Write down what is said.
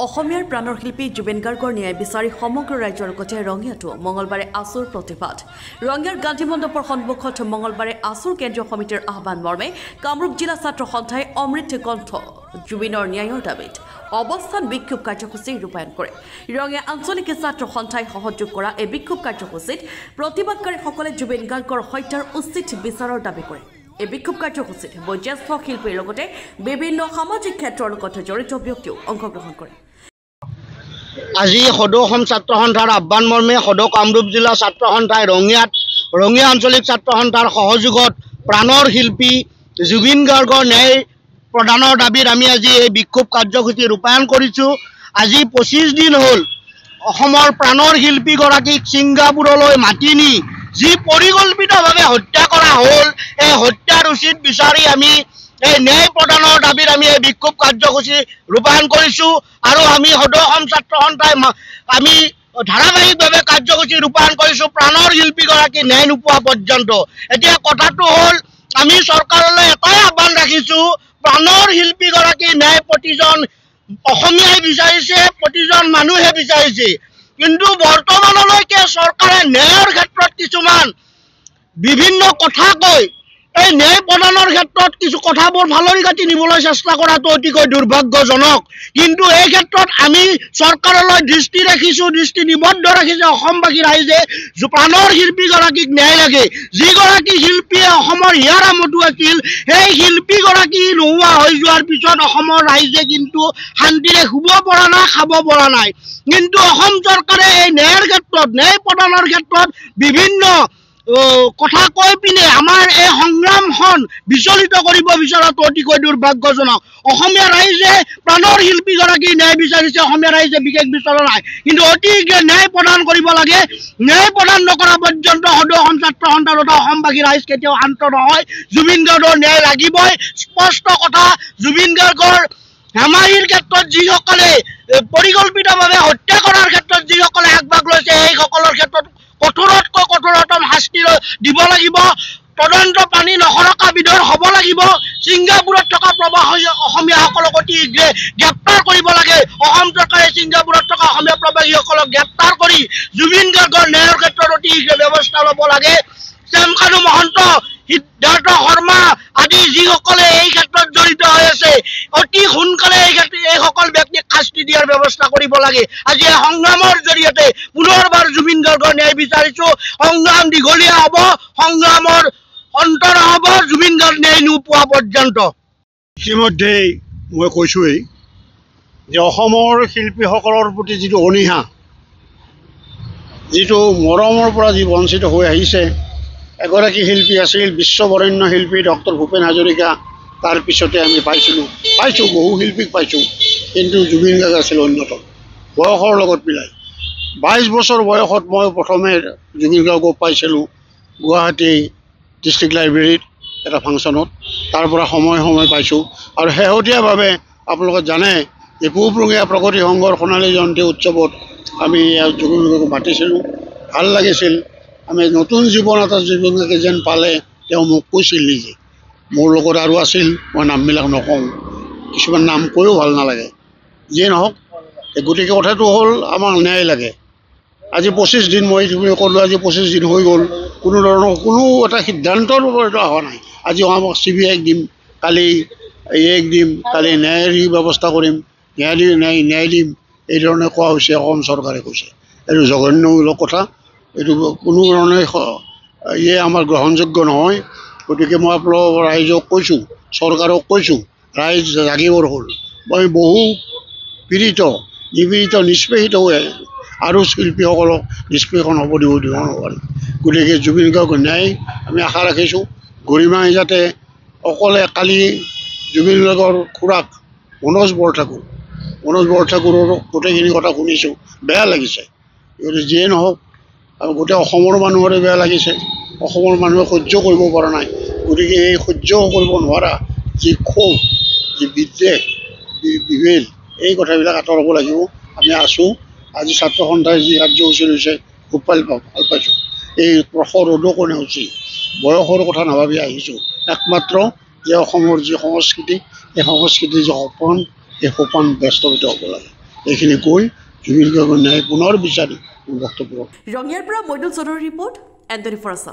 অসমীয়াৰ প্ৰাণৰ শিল্পী জুবিন গাৰ্গৰ ন্যায় বিচাৰি সমগ্ৰ ৰাজ্যৰ লগতে ৰঙিয়াতো মঙলবাৰে আছুৰ প্ৰতিবাদ। ৰঙিয়াৰ গান্ধী মণ্ডপৰ সন্মুখত মঙলবাৰে আছুৰ কেন্দ্ৰীয় সমিতিৰ আহ্বান মৰ্মে কামৰূপ জিলা ছাত্ৰ সন্থাই অমৃত কণ্ঠ জুবিনৰ ন্যায়ৰ দাবীত অৱস্থান বিক্ষোভ কাৰ্যসূচী ৰূপায়ণ কৰে। ৰঙিয়া আঞ্চলিক ছাত্ৰ সন্থাই সহযোগ কৰা এই বিক্ষোভ কাৰ্যসূচীত প্ৰতিবাদকাৰীসকলে জুবিন গাৰ্গৰ হত্যাৰ উচিত বিচাৰৰ দাবী কৰে। এই বিক্ষোভ কাৰ্যসূচীত বয়োজ্যেষ্ঠ শিল্পীৰ লগতে বিভিন্ন সামাজিক ক্ষেত্ৰৰ লগত জড়িত ব্যক্তিও অংশগ্ৰহণ কৰে। আজি সদৌ অসম ছাত্ৰ সন্থাৰ আহ্বান মৰ্মে সদৌ কামৰূপ জিলা ছাত্ৰ সন্থাই ৰঙিয়া আঞ্চলিক ছাত্ৰ সন্থাৰ সহযোগত প্ৰাণৰ শিল্পী জুবিন গাৰ্গৰ ন্যায় প্ৰদানৰ দাবীত আমি আজি এই বিক্ষোভ কাৰ্যসূচী ৰূপায়ণ কৰিছোঁ। আজি 25 দিন হ'ল অসমৰ প্ৰাণৰ শিল্পীগৰাকীক ছিংগাপুৰলৈ মাতি নি যি পৰিকল্পিতভাৱে হত্যা কৰা হ'ল, এই হত্যাৰ উচিত বিচাৰি আমি এই ন্যায় প্ৰদানৰ দাবীত আমি এই বিক্ষোভ কাৰ্যসূচী ৰূপায়ণ কৰিছোঁ। আৰু আমি সদৌ অসম ছাত্ৰ সন্থাই আমি ধাৰাবাহিকভাৱে কাৰ্যসূচী ৰূপায়ণ কৰিছোঁ প্ৰাণৰ শিল্পীগৰাকী ন্যায় নোপোৱা পৰ্যন্ত। এতিয়া কথাটো হ'ল আমি চৰকাৰলৈ এটাই আহ্বান ৰাখিছোঁ, প্ৰাণৰ শিল্পীগৰাকী ন্যায় প্ৰতিজন অসমীয়াই বিচাৰিছে, প্ৰতিজন মানুহে বিচাৰিছে, কিন্তু বৰ্তমানলৈকে চৰকাৰে ন্যায়ৰ ক্ষেত্ৰত কিছুমান বিভিন্ন কথা কৈ এই ন্যায় প্ৰদানৰ ক্ষেত্ৰত কিছু কথাবোৰ ফালৰি কাটি নিবলৈ চেষ্টা কৰাটো অতিকৈ দুৰ্ভাগ্যজনক। কিন্তু এই ক্ষেত্ৰত আমি চৰকাৰলৈ দৃষ্টি ৰাখিছোঁ, দৃষ্টি নিবদ্ধ ৰাখিছে অসমবাসী ৰাইজে, প্ৰাণৰ শিল্পীগৰাকীক ন্যায় লাগে। যিগৰাকী শিল্পীয়ে অসমৰ হিয়াৰ আমঠু আছিল, সেই শিল্পীগৰাকী নোহোৱা হৈ যোৱাৰ পিছত অসমৰ ৰাইজে কিন্তু শান্তিৰে শুব পৰা নাই, খাব পৰা নাই। কিন্তু অসম চৰকাৰে এই ন্যায়ৰ ক্ষেত্ৰত, ন্যায় প্ৰদানৰ ক্ষেত্ৰত বিভিন্ন কথা কৈ পিনে আমাৰ এই সংগ্ৰামখন বিচলিত কৰিব বিচৰাটো অতিকৈ দুৰ্ভাগ্যজনক। অসমীয়া ৰাইজে প্ৰাণৰ শিল্পীগৰাকী ন্যায় বিচাৰিছে, অসমীয়া ৰাইজে বিশেষ বিচৰা নাই, কিন্তু অতি শীঘ্ৰে ন্যায় প্ৰদান কৰিব লাগে। ন্যায় প্ৰদান নকৰা পৰ্যন্ত সদৌ অসম ছাত্ৰ সন্থা তথা অসমবাসী ৰাইজ কেতিয়াও শান্ত নহয়। জুবিন গাৰ্গৰ ন্যায় লাগিবই, স্পষ্ট কথা। জুবিন গাৰ্গৰ হেমাহিৰ ক্ষেত্ৰত যিসকলে পৰিকল্পিতভাৱে হত্যা কৰাৰ ক্ষেত্ৰত যিসকলে আগভাগ লৈছে, সেইসকলৰ ক্ষেত্ৰত কঠোৰতকৈ কঠোৰতম শাস্তি দিব লাগিব। তদন্ত পানী নসৰকা বিধৰ হ'ব লাগিব। ছিংগাপুৰত থকা প্ৰৱাসী অসমীয়াসকলক অতি শীঘ্ৰে গ্ৰেপ্তাৰ কৰিব লাগে। অসম চৰকাৰে ছিংগাপুৰত থকা অসমীয়া প্ৰৱাসীসকলক গ্ৰেপ্তাৰ কৰি জুবিন গাৰ্গৰ ন্যায়ৰ ক্ষেত্ৰত অতি শীঘ্ৰে ব্যৱস্থা ল'ব লাগে। শ্যামকানু মহন্ত, সিদ্ধাৰ্থ শৰ্মা আদি যিসকলে এই ক্ষেত্ৰত জড়িত হৈ আছে, অতি সোনকালে এইসকল ব্যক্তিক শাস্তি দিয়াৰ ব্যৱস্থা কৰিব লাগে। আজি এই সংগ্ৰামৰ জৰিয়তে পুনৰবাৰ জুবিন গাৰ্গৰ ন্যায় বিচাৰিছোঁ। সংগ্ৰাম দীঘলীয়া হ'ব, সংগ্ৰামৰ অন্ত নহ'ব জুবিন গাৰ্গ ন্যায় নোপোৱা পৰ্যন্ত। ইতিমধ্যেই মই কৈছোঁৱেই যে অসমৰ শিল্পীসকলৰ প্ৰতি যিটো অনীহা, যিটো মৰমৰ পৰা যি বঞ্চিত হৈ আহিছে। এগৰাকী শিল্পী আছিল বিশ্ববৰেণ্য শিল্পী ডক্টৰ ভূপেন হাজৰিকা, তাৰ পিছতে আমি পাইছোঁ বহু শিল্পীক পাইছোঁ, কিন্তু জুবিন গাৰ্গ আছিল অন্যতম। বয়সৰ লগত মিলাই 22 বছৰ বয়সত মই প্ৰথমে জুবিন গাৰ্গক পাইছিলোঁ গুৱাহাটী ডিষ্ট্ৰিক্ট লাইব্ৰেৰীত এটা ফাংচনত, তাৰ পৰা সময়ে সময়ে পাইছোঁ। আৰু শেহতীয়াভাৱে আপোনালোকে জানে যে পূব ৰঙিয়া প্ৰগতি সংঘৰ সোণালী জয়ন্তী উৎসৱত আমি জুবিন গাৰ্গক মাতিছিলোঁ, ভাল লাগিছিল। আমি নতুন জীৱন এটা জুবিন গাৰ্গে যেন পালে তেওঁ মোক কৈছিল নিজে। মোৰ লগত আৰু আছিল, মই নামবিলাক নকওঁ, কিছুমান নাম কৈও ভাল নালাগে। যিয়ে নহওক, গতিকে কথাটো হ'ল আমাক ন্যায় লাগে। আজি 25 দিন, মই ক'লোঁ আজি 25 দিন হৈ গ'ল, কোনো ধৰণৰ কোনো এটা সিদ্ধান্তৰ ওপৰত অহা নাই। আজি আমাক CBIক দিম, কালি EAক দিম, কালি ন্যায়ৰ ব্যৱস্থা কৰিম, ন্যায় দিম, এই ধৰণে কোৱা হৈছে, অসম চৰকাৰে কৈছে। এইটো জঘন্যমূলক কথা, এইটো কোনো ধৰণে আমাৰ গ্ৰহণযোগ্য নহয়। গতিকে মই আপোনালোকৰ ৰাইজক কৈছোঁ, চৰকাৰক কৈছোঁ, ৰাইজ জাগিবৰ হ'ল। মই বহু পীড়িত, নিপীড়িত, নিষ্পেষিত হৈ আহিছোঁ, আৰু শিল্পীসকলক নিষ্পেষণ হ'ব দিব নোৱাৰোঁ। গতিকে জুবিন গাৰ্গৰ ন্যায় আমি আশা ৰাখিছোঁ। গৰিমাই যাতে অকলে কালি জুবিন গাৰ্গৰ খুৰাক মনোজ বৰঠাকুৰৰ গোটেইখিনি কথা শুনিছোঁ, বেয়া লাগিছে। গতিকে যিয়ে নহওক, গোটেই অসমৰ মানুহৰে বেয়া লাগিছে। অসমৰ মানুহে সহ্য কৰিব পৰা নাই। গতিকে এই সহ্য কৰিব নোৱাৰা যি ক্ষোভ, যি বিদ্বেষ, বিভেদ, এই কথাবিলাক আঁতৰাব লাগিব। আমি আছোঁ। আজি ছাত্ৰ সন্থাই যি কাৰ্যসূচী লৈছে খুব ভাল পাইছোঁ। এই প্ৰখৰ ৰ'দকো নেওচি বয়সৰ কথা নাভাবি আহিছোঁ, একমাত্ৰ যে অসমৰ যি সংস্কৃতি, এই সংস্কৃতিৰ যি সপোন, এই সপোন বাস্তৱিত হ'ব লাগে। এইখিনি কৈ জুবিন গাৰ্গৰ ন্যায় পুনৰ বিচাৰি মোৰ বক্তব্য ৰঙিয়াৰ পৰা মইদুল চৌধুৰীৰ ৰিপৰ্ট এণ্টনি ফৰাছা।